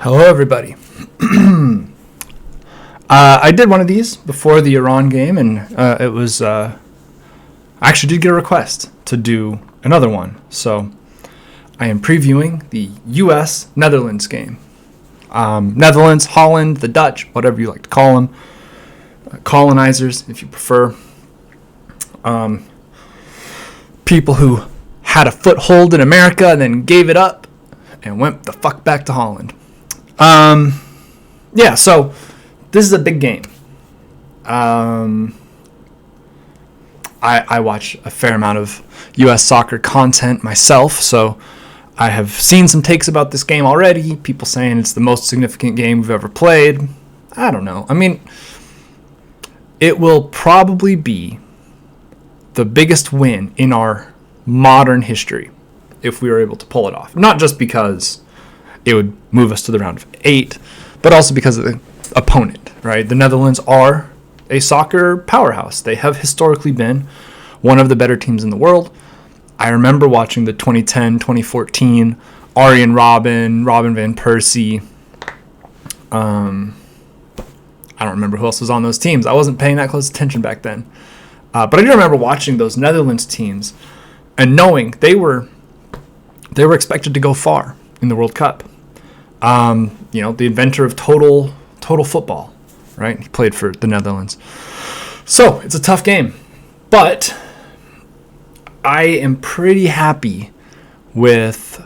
Hello, everybody. I did one of these before the Iran game, and it was... I actually did get a request to do another one. So I am previewing the US-Netherlands game. Netherlands, Holland, the Dutch, whatever you like to call them. Colonizers, if you prefer. People who had a foothold in America and then gave it up and went the fuck back to Holland. So this is a big game. I watch a fair amount of U.S. soccer content myself, so I have seen some takes about this game already. People saying it's the most significant game we've ever played. I don't know. I mean, it will probably be the biggest win in our modern history if we were able to pull it off. Not just because it would move us to the round of 8, but also because of the opponent, right? The Netherlands are a soccer powerhouse. They have historically been one of the better teams in the world. I remember watching the 2010, 2014 Arjen Robben, Robin van Persie. I don't remember who else was on those teams. I wasn't paying that close attention back then. But I do remember watching those Netherlands teams and knowing they were expected to go far in the World Cup. The inventor of total football, right? He played for the Netherlands. So it's a tough game, but I am pretty happy with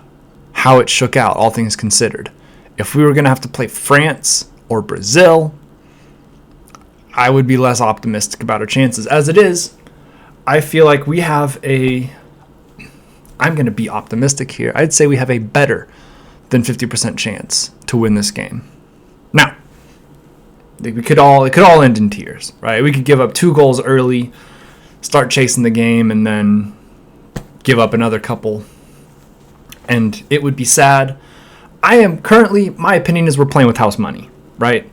how it shook out, all things considered. If we were going to have to play France or Brazil, I would be less optimistic about our chances. As it is, I feel like we have I'm going to be optimistic here. I'd say we have a better than 50% chance to win this game. Now, it could all end in tears, right? We could give up 2 goals early, start chasing the game, and then give up another couple, and it would be sad. My opinion is we're playing with house money, right?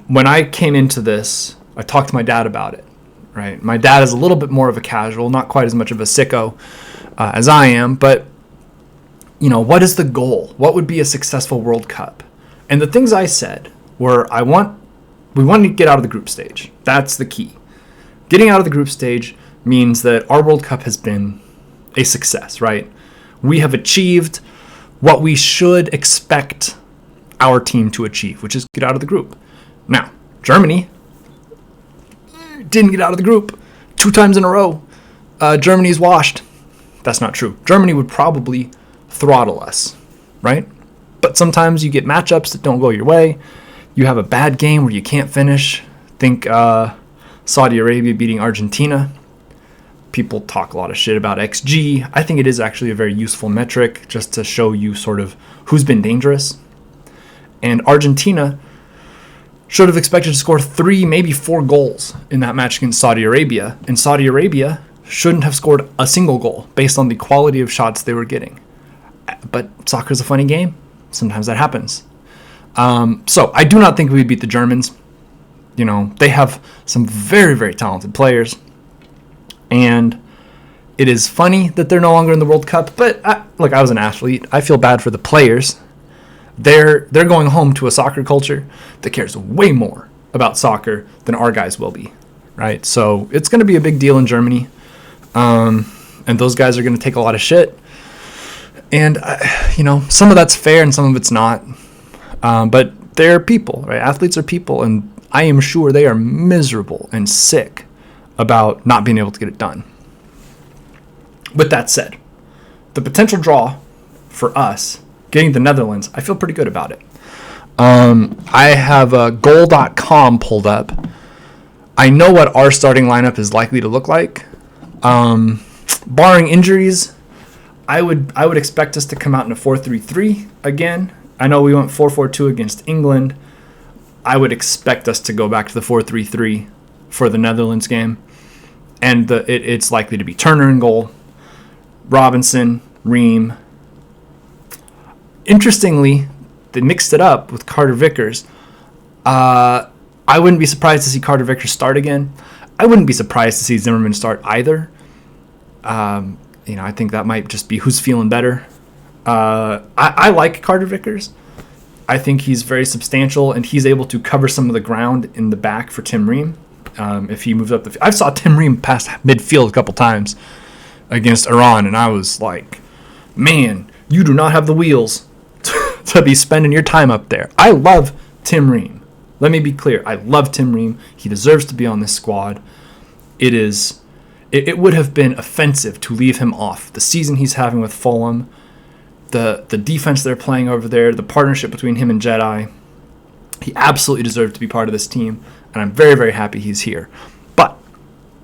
When I came into this, I talked to my dad about it, right? My dad is a little bit more of a casual, not quite as much of a sicko as I am, but what is the goal? What would be a successful World Cup? And the things I said were, we want to get out of the group stage. That's the key. Getting out of the group stage means that our World Cup has been a success, right? We have achieved what we should expect our team to achieve, which is get out of the group. Now, Germany didn't get out of the group 2 times in a row. Germany's washed. That's not true. Germany would probably throttle us, right? But sometimes you get matchups that don't go your way. You have a bad game where you can't finish. Think Saudi Arabia beating Argentina. People talk a lot of shit about XG. I think it is actually a very useful metric just to show you sort of who's been dangerous. And Argentina should have expected to score 3, maybe 4 goals in that match against Saudi Arabia. And Saudi Arabia shouldn't have scored a single goal based on the quality of shots they were getting. But soccer's a funny game. Sometimes that happens. So I do not think we beat the Germans. They have some very, very talented players. And it is funny that they're no longer in the World Cup. But I was an athlete. I feel bad for the players. They're going home to a soccer culture that cares way more about soccer than our guys will be, right? So it's going to be a big deal in Germany. And those guys are going to take a lot of shit. And, some of that's fair and some of it's not. But they're people, right? Athletes are people, and I am sure they are miserable and sick about not being able to get it done. With that said, the potential draw for us getting the Netherlands, I feel pretty good about it. I have goal.com pulled up. I know what our starting lineup is likely to look like. Barring injuries, I would expect us to come out in a 4-3-3 again. I know we went 4-4-2 against England. I would expect us to go back to the 4-3-3 for the Netherlands game. And it's likely to be Turner in goal, Robinson, Ream. Interestingly, they mixed it up with Carter Vickers. I wouldn't be surprised to see Carter Vickers start again. I wouldn't be surprised to see Zimmerman start either. I think that might just be who's feeling better. I like Carter Vickers. I think he's very substantial, and he's able to cover some of the ground in the back for Tim Ream. If he moves up the field. I saw Tim Ream pass midfield a couple times against Iran, and I was like, man, you do not have the wheels to be spending your time up there. I love Tim Ream. Let me be clear. I love Tim Ream. He deserves to be on this squad. It would have been offensive to leave him off. The season he's having with Fulham, the defense they're playing over there, the partnership between him and Jedi, he absolutely deserved to be part of this team, and I'm very, very happy he's here. But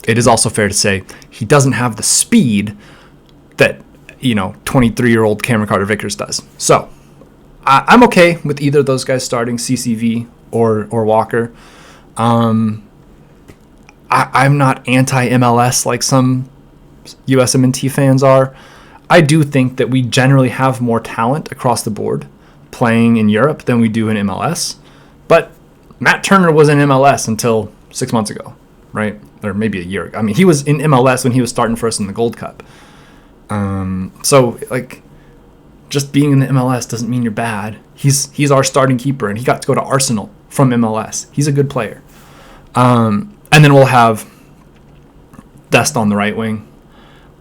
it is also fair to say he doesn't have the speed that, 23-year-old Cameron Carter-Vickers does. So I'm okay with either of those guys starting, CCV or Walker. I'm not anti-MLS like some USMNT fans are. I do think that we generally have more talent across the board playing in Europe than we do in MLS. But Matt Turner was in MLS until 6 months ago, right? Or maybe a year ago. I mean, he was in MLS when he was starting for us in the Gold Cup. So, just being in the MLS doesn't mean you're bad. He's our starting keeper, and he got to go to Arsenal from MLS. He's a good player. And then we'll have Dest on the right wing.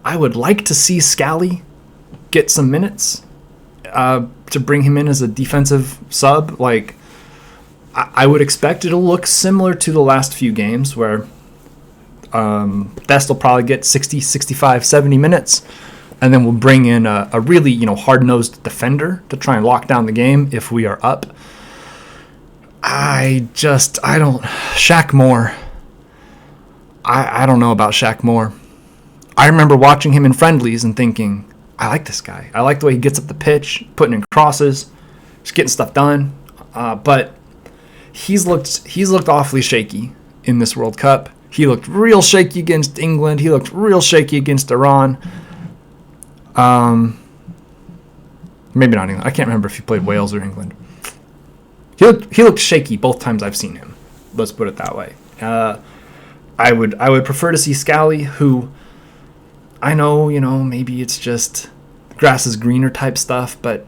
I would like to see Scally get some minutes to bring him in as a defensive sub. I would expect it'll look similar to the last few games where Dest will probably get 60, 65, 70 minutes. And then we'll bring in a really, hard-nosed defender to try and lock down the game if we are up. Shaq Moore. I don't know about Shaq Moore. I remember watching him in friendlies and thinking, I like this guy. I like the way he gets up the pitch, putting in crosses, just getting stuff done. But he's looked awfully shaky in this World Cup. He looked real shaky against England. He looked real shaky against Iran. Maybe not England. I can't remember if he played Wales or England. He looked shaky both times I've seen him. Let's put it that way. I would prefer to see Scally, who I know, maybe it's just grass is greener type stuff, but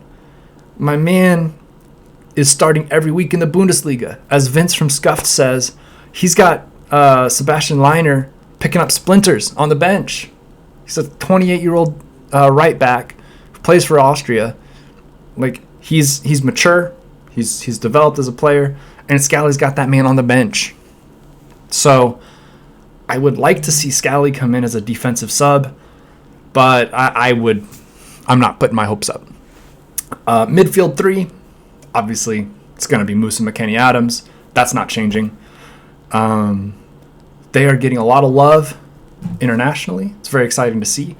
my man is starting every week in the Bundesliga. As Vince from Scuffed says, he's got Sebastian Leiner picking up splinters on the bench. He's a 28-year-old right back who plays for Austria. He's mature. He's developed as a player, and Scally's got that man on the bench. So I would like to see Scally come in as a defensive sub, but I'm not putting my hopes up. Midfield 3, obviously it's going to be Moose and McKennie Adams. That's not changing. They are getting a lot of love internationally. It's very exciting to see.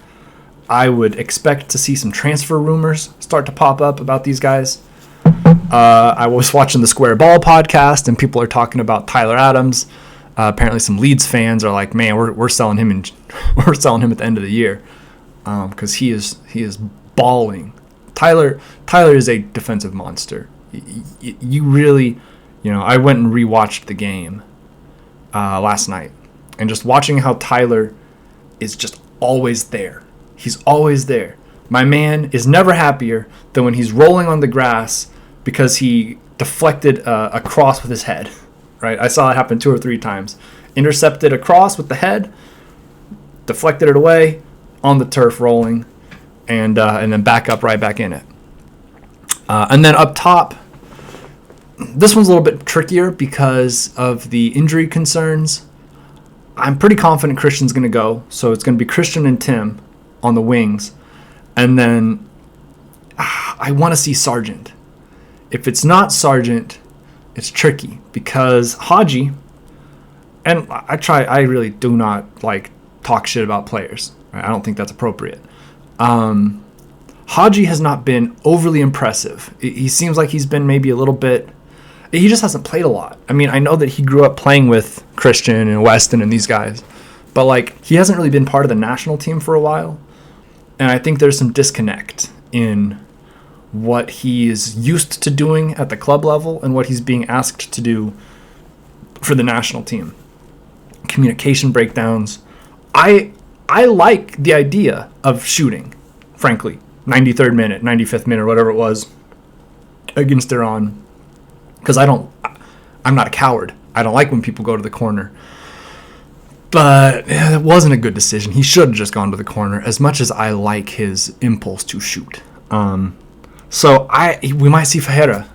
I would expect to see some transfer rumors start to pop up about these guys. I was watching the Square Ball podcast, and people are talking about Tyler Adams. Apparently, some Leeds fans are like, "Man, we're selling him we're selling him at the end of the year because he is balling." Tyler is a defensive monster. You really, I went and rewatched the game last night, and just watching how Tyler is just always there. He's always there. My man is never happier than when he's rolling on the grass because he deflected a cross with his head. Right? I saw it happen 2 or 3 times. Intercepted a cross with the head, deflected it away, on the turf rolling, and then right back in it. And then up top, this one's a little bit trickier because of the injury concerns. I'm pretty confident Christian's going to go, so it's going to be Christian and Tim on the wings. And then I want to see Sargent. If it's not Sargent, it's tricky because Haji, and I really do not talk shit about players. Right? I don't think that's appropriate. Haji has not been overly impressive. He seems like he's been maybe a little bit. He just hasn't played a lot. I mean, I know that he grew up playing with Christian and Weston and these guys, but he hasn't really been part of the national team for a while. And I think there's some disconnect in what he is used to doing at the club level and what he's being asked to do for the national team. Communication breakdowns. I like the idea of shooting, frankly. 93rd minute, 95th minute, whatever it was, against Iran. because I'm not a coward. I don't like when people go to the corner. But it wasn't a good decision. He should have just gone to the corner, as much as I like his impulse to shoot. So we might see Ferreira,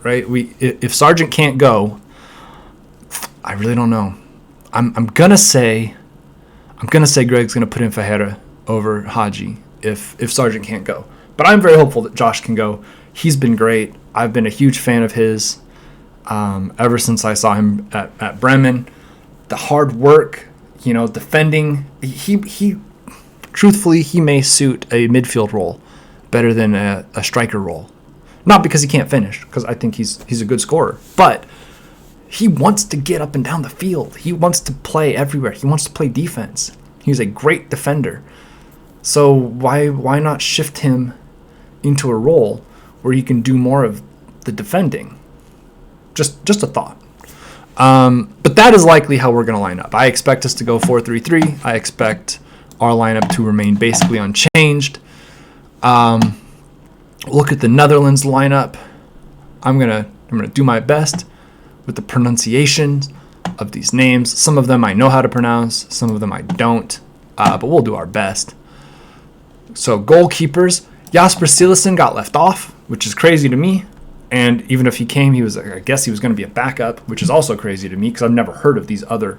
right? If Sargent can't go, I really don't know. I'm gonna say Greg's gonna put in Ferreira over Haji if Sargent can't go. But I'm very hopeful that Josh can go. He's been great. I've been a huge fan of his ever since I saw him at Bremen. The hard work, defending. He truthfully, he may suit a midfield role better than a striker role. Not because he can't finish, because I think he's a good scorer. But he wants to get up and down the field. He wants to play everywhere. He wants to play defense. He's a great defender. So why not shift him into a role where he can do more of the defending? Just a thought. But that is likely how we're going to line up. I expect us to go 4-3-3. I expect our lineup to remain basically unchanged. Look at the Netherlands lineup. I'm gonna do my best with the pronunciations of these names. Some of them I know how to pronounce. Some of them I don't. But we'll do our best. So goalkeepers, Jasper Cillessen got left off, which is crazy to me. And even if he came, I guess he was going to be a backup, which is also crazy to me because I've never heard of these other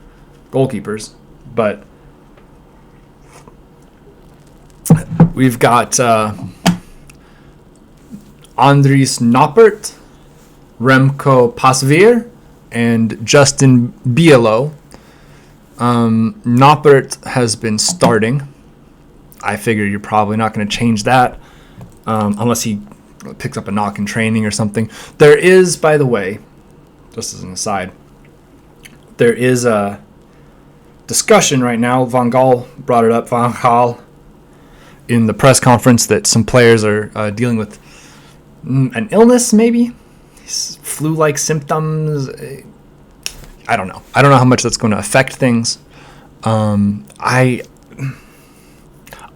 goalkeepers. But we've got Andries Noppert, Remco Pasveer, and Justin Bielo. Noppert has been starting. I figure you're probably not going to change that unless he picks up a knock in training or something. There is, by the way, just as an aside, there is a discussion right now. Van Gaal brought it up. Van Gaal in the press conference that some players are dealing with an illness, maybe flu-like symptoms. I don't know. I don't know how much that's going to affect things. I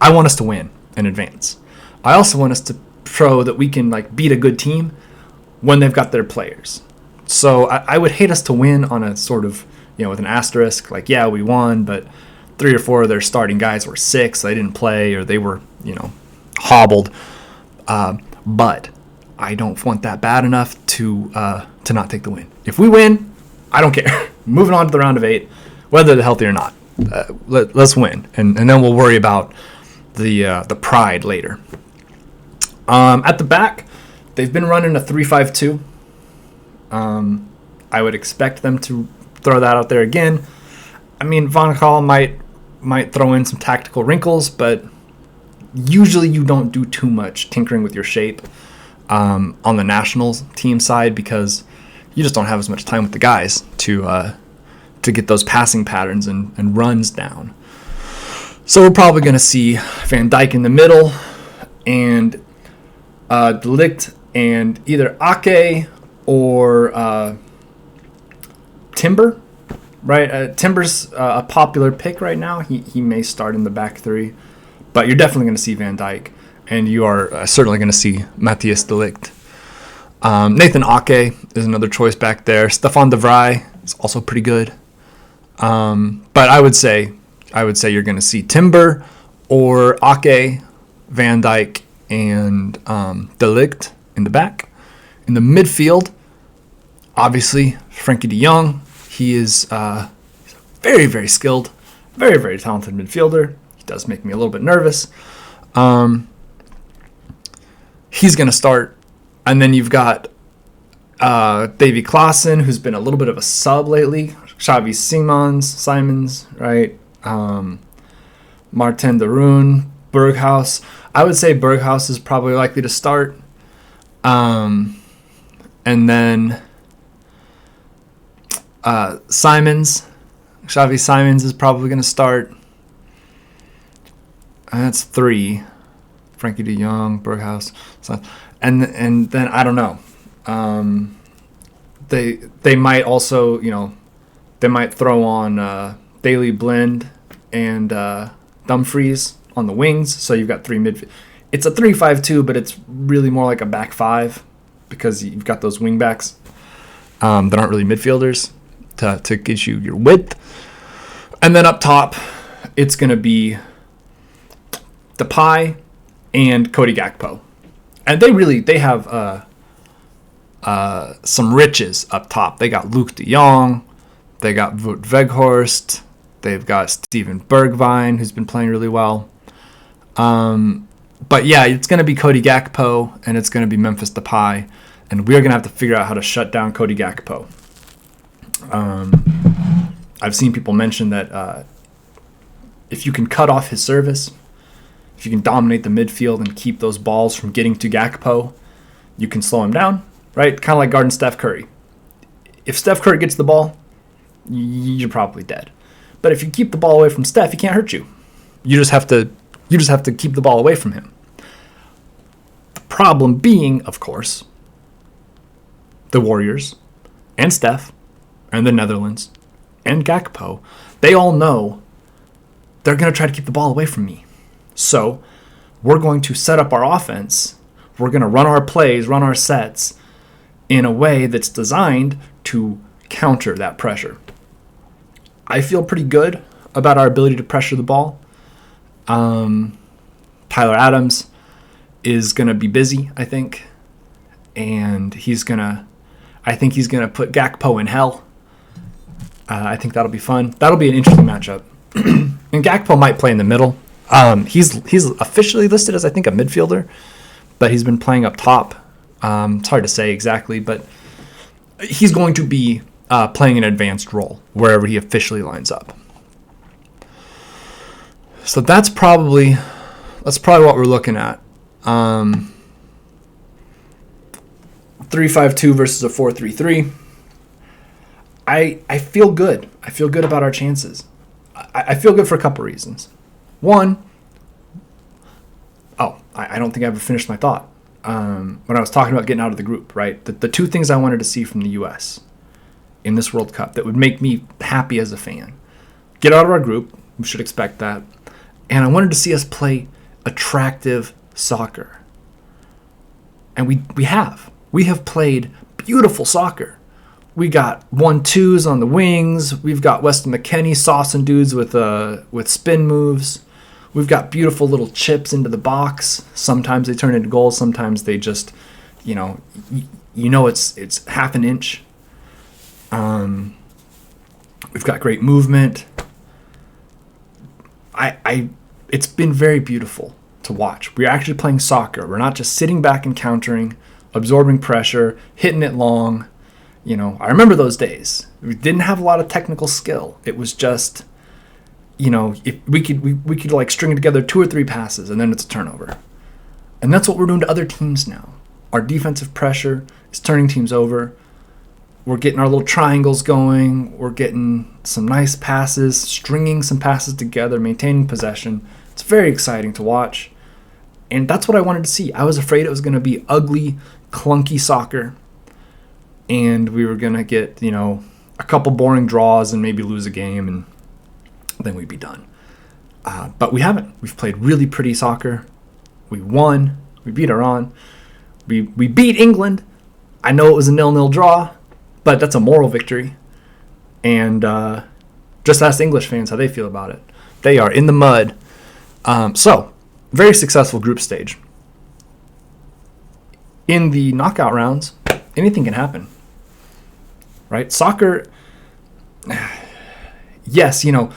want us to win in advance. I also want us to show that we can beat a good team when they've got their players. So I would hate us to win on a sort of with an asterisk. Yeah, we won, but 3 or 4 of their starting guys were sick, so they didn't play, or they were hobbled. But I don't want that bad enough to not take the win. If we win, I don't care. Moving on to the round of 8, whether they're healthy or not. Let's win, and then we'll worry about the pride later. At the back, they've been running a 3-5-2. I would expect them to throw that out there again. I mean, Van Gaal might throw in some tactical wrinkles, but usually you don't do too much tinkering with your shape on the national team side because you just don't have as much time with the guys to get those passing patterns and runs down. So we're probably going to see Van Dijk in the middle and De Ligt and either Ake or Timber, right? Timber's a popular pick right now. He may start in the back 3, but you're definitely going to see Van Dijk, and you are certainly going to see Matthias De Ligt. Nathan Ake is another choice back there. Stefan de Vrij is also pretty good. But I would say you're going to see Timber or Ake, Van Dijk, and De Ligt in the back. In the midfield, obviously, Frenkie de Jong. He is very, very skilled, very, very talented midfielder. He does make me a little bit nervous. He's going to start. And then you've got Davy Klaassen, who's been a little bit of a sub lately. Xavi Simons, right? Martin de Roon, Berghaus. I would say Berghaus is probably likely to start. And then Xavi Simons is probably going to start. And that's 3. Frenkie de Jong, Berghaus. And then I don't know. They might also, they might throw on Daley Blind and Dumfries on the wings. So you've got 3 midfield. It's a 3-5-2, but it's really more like a back 5 because you've got those wing backs. that aren't really midfielders to get you your width. And then up top, it's going to be Depay and Cody Gakpo. And they have some riches up top. They got Luke de Jong, they got Wout Weghorst, they've got Steven Bergwijn, who's been playing really well. But yeah, it's going to be Cody Gakpo and it's going to be Memphis Depay, and we're going to have to figure out how to shut down Cody Gakpo. I've seen people mention that if you can cut off his service, if you can dominate the midfield and keep those balls from getting to Gakpo, you can slow him down, right? Kind of like guarding Steph Curry. If Steph Curry gets the ball, you're probably dead. But if you keep the ball away from Steph, he can't hurt you. You just have to keep the ball away from him. The problem being, of course, the Warriors and Steph and the Netherlands and Gakpo, they all know they're going to try to keep the ball away from me. So we're going to set up our offense. We're going to run our plays, run our sets in a way that's designed to counter that pressure. I feel pretty good about our ability to pressure the ball. Tyler Adams is going to be busy, I think. And I think he's going to put Gakpo in hell. I think that'll be fun. That'll be an interesting matchup. And Gakpo might play in the middle. He's officially listed as, I think, a midfielder, but he's been playing up top. It's hard to say exactly, but he's going to be playing an advanced role wherever he officially lines up. So that's probably what we're looking at. 3-5-2 versus a 4-3-3. I feel good. I feel good about our chances. I feel good for a couple reasons. One, I don't think I ever finished my thought. When I was talking about getting out of the group, right? The two things I wanted to see from the U.S. in this World Cup that would make me happy as a fan. Get out of our group. We should expect that. And I wanted to see us play attractive soccer. And we have. We have played beautiful soccer. We got 1-2s on the wings. We've got Weston McKennie saucing dudes with spin moves. We've got beautiful little chips into the box. Sometimes they turn into goals. Sometimes they just, it's half an inch. We've got great movement. It's been very beautiful to watch. We're actually playing soccer. We're not just sitting back and countering, absorbing pressure, hitting it long. I remember those days. We didn't have a lot of technical skill. It was just, if we could like string together 2 or 3 passes and then it's a turnover. And that's what we're doing to other teams now. Our defensive pressure is turning teams over. We're getting our little triangles going. We're getting some nice passes, stringing some passes together, maintaining possession. It's very exciting to watch. And that's what I wanted to see. I was afraid it was going to be ugly, clunky soccer. And we were going to get, a couple boring draws and maybe lose a game, and then we'd be done. But we haven't. We've played really pretty soccer. We won. We beat Iran. We beat England. I know it was a 0-0 draw, but that's a moral victory. And just ask English fans how they feel about it. They are in the mud. So, very successful group stage. In the knockout rounds, anything can happen. Right? Soccer, yes, you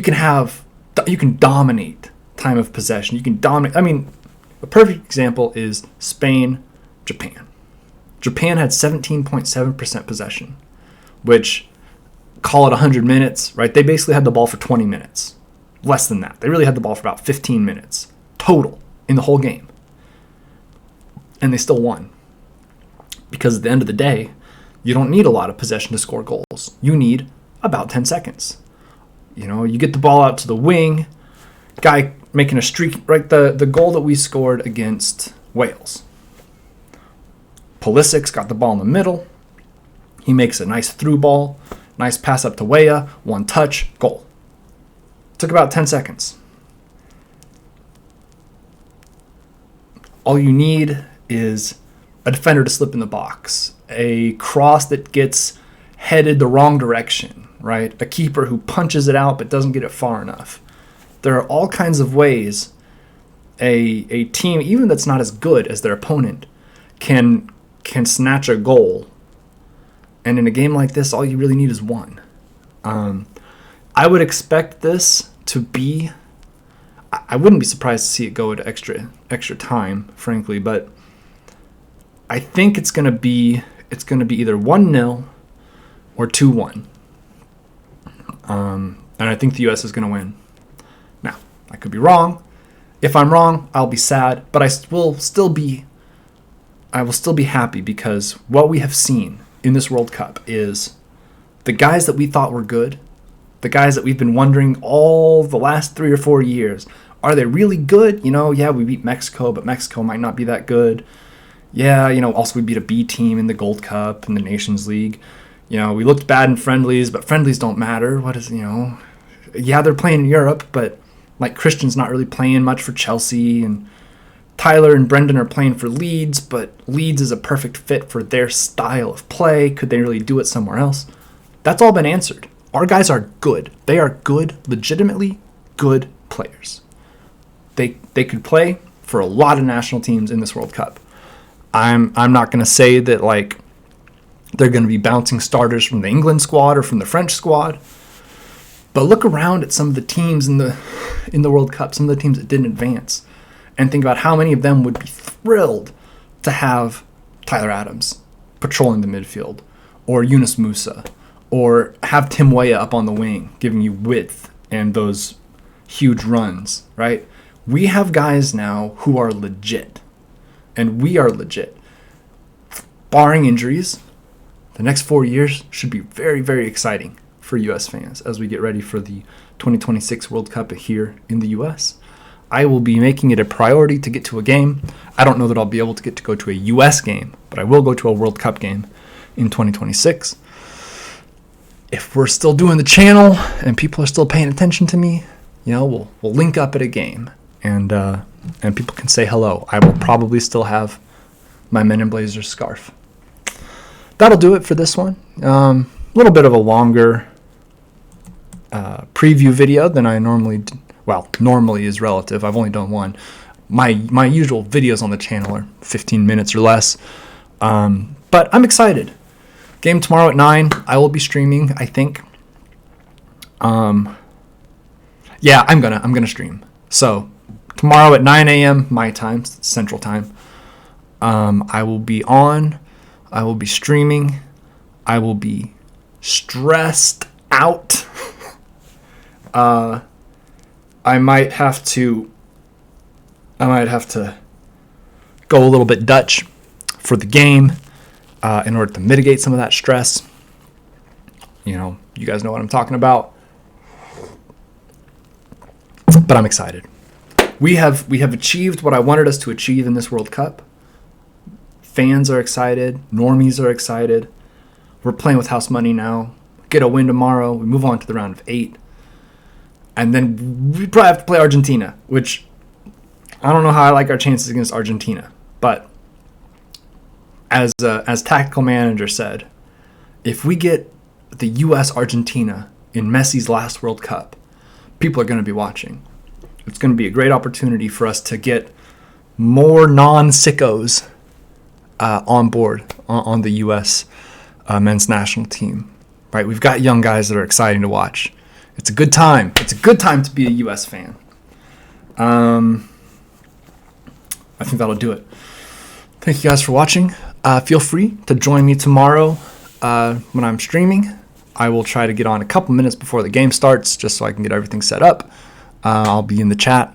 can dominate time of possession. You can dominate. A perfect example is Spain, Japan. Japan had 17.7% possession, which, call it 100 minutes, right? They basically had the ball for 20 minutes. Less than that. They really had the ball for about 15 minutes total in the whole game. And they still won. Because at the end of the day, you don't need a lot of possession to score goals. You need about 10 seconds. You get the ball out to the wing, guy making a streak, right? The goal that we scored against Wales. Pulisic's got the ball in the middle. He makes a nice through ball, nice pass up to Weah, one touch, goal. Took about 10 seconds. All you need is a defender to slip in the box, a cross that gets headed the wrong direction, right? A keeper who punches it out but doesn't get it far enough. There are all kinds of ways a team, even that's not as good as their opponent, can snatch a goal. And in a game like this, all you really need is one. I would expect this to be... I wouldn't be surprised to see it go to extra time, frankly, but I think it's going to be either 1-0 or 2-1. And I think the US is going to win. Now, I could be wrong. If I'm wrong, I'll be sad, but I will still be happy, because what we have seen in this World Cup is the guys that we thought were good, the guys that we've been wondering all the last 3 or 4 years, are they really good? Yeah, we beat Mexico, but Mexico might not be that good. Yeah, also we beat a B team in the Gold Cup and the Nations League. We looked bad in friendlies, but friendlies don't matter. Yeah, they're playing in Europe, but like Christian's not really playing much for Chelsea, and Tyler and Brendan are playing for Leeds, but Leeds is a perfect fit for their style of play. Could they really do it somewhere else? That's all been answered. Our guys are good. They are good, legitimately good players. They could play for a lot of national teams in this World Cup. I'm not going to say that like they're going to be bouncing starters from the England squad or from the French squad, but look around at some of the teams in the World Cup, some of the teams that didn't advance, and think about how many of them would be thrilled to have Tyler Adams patrolling the midfield, or Yunus Musa, or have Tim Weah up on the wing, giving you width and those huge runs, right? We have guys now who are legit, and we are legit. Barring injuries, the next 4 years should be very, very exciting for U.S. fans as we get ready for the 2026 World Cup here in the U.S. I will be making it a priority to get to a game. I don't know that I'll be able to go to a U.S. game, but I will go to a World Cup game in 2026. If we're still doing the channel and people are still paying attention to me, we'll link up at a game, and people can say hello. I will probably still have my Men in Blazers scarf. That'll do it for this one. A little bit of a longer preview video than I normally do. Well, normally is relative. I've only done one. My usual videos on the channel are 15 minutes or less. But I'm excited. Game tomorrow at 9. I will be streaming, I think. Yeah, I'm gonna stream. So tomorrow at 9 a.m. my time, Central Time. I will be on. I will be streaming. I will be stressed out. I might have to go a little bit Dutch for the game in order to mitigate some of that stress. You guys know what I'm talking about. But I'm excited. We have achieved what I wanted us to achieve in this World Cup. Fans are excited. Normies are excited. We're playing with house money now. Get a win tomorrow. We move on to the round of 8. And then we probably have to play Argentina, which I don't know how I like our chances against Argentina. But as tactical manager said, if we get the U.S. Argentina in Messi's last World Cup, people are going to be watching. It's going to be a great opportunity for us to get more non-sickos on board on the U.S. Men's national team. Right? We've got young guys that are exciting to watch. It's a good time. It's a good time to be a U.S. fan. I think that'll do it. Thank you guys for watching. Feel free to join me tomorrow when I'm streaming. I will try to get on a couple minutes before the game starts just so I can get everything set up. I'll be in the chat.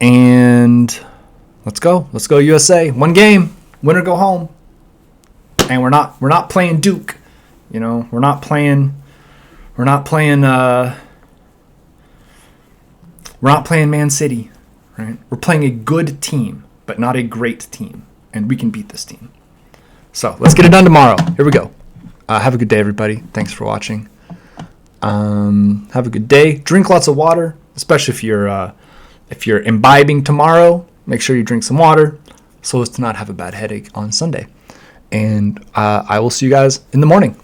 And let's go. Let's go USA. One game. Win or go home. And we're not playing Duke. We're not playing Man City, right? We're playing a good team, but not a great team, and we can beat this team. So let's get it done tomorrow. Here we go. Have a good day, everybody. Thanks for watching. Have a good day. Drink lots of water, especially if you're imbibing tomorrow. Make sure you drink some water so as to not have a bad headache on Sunday. And I will see you guys in the morning.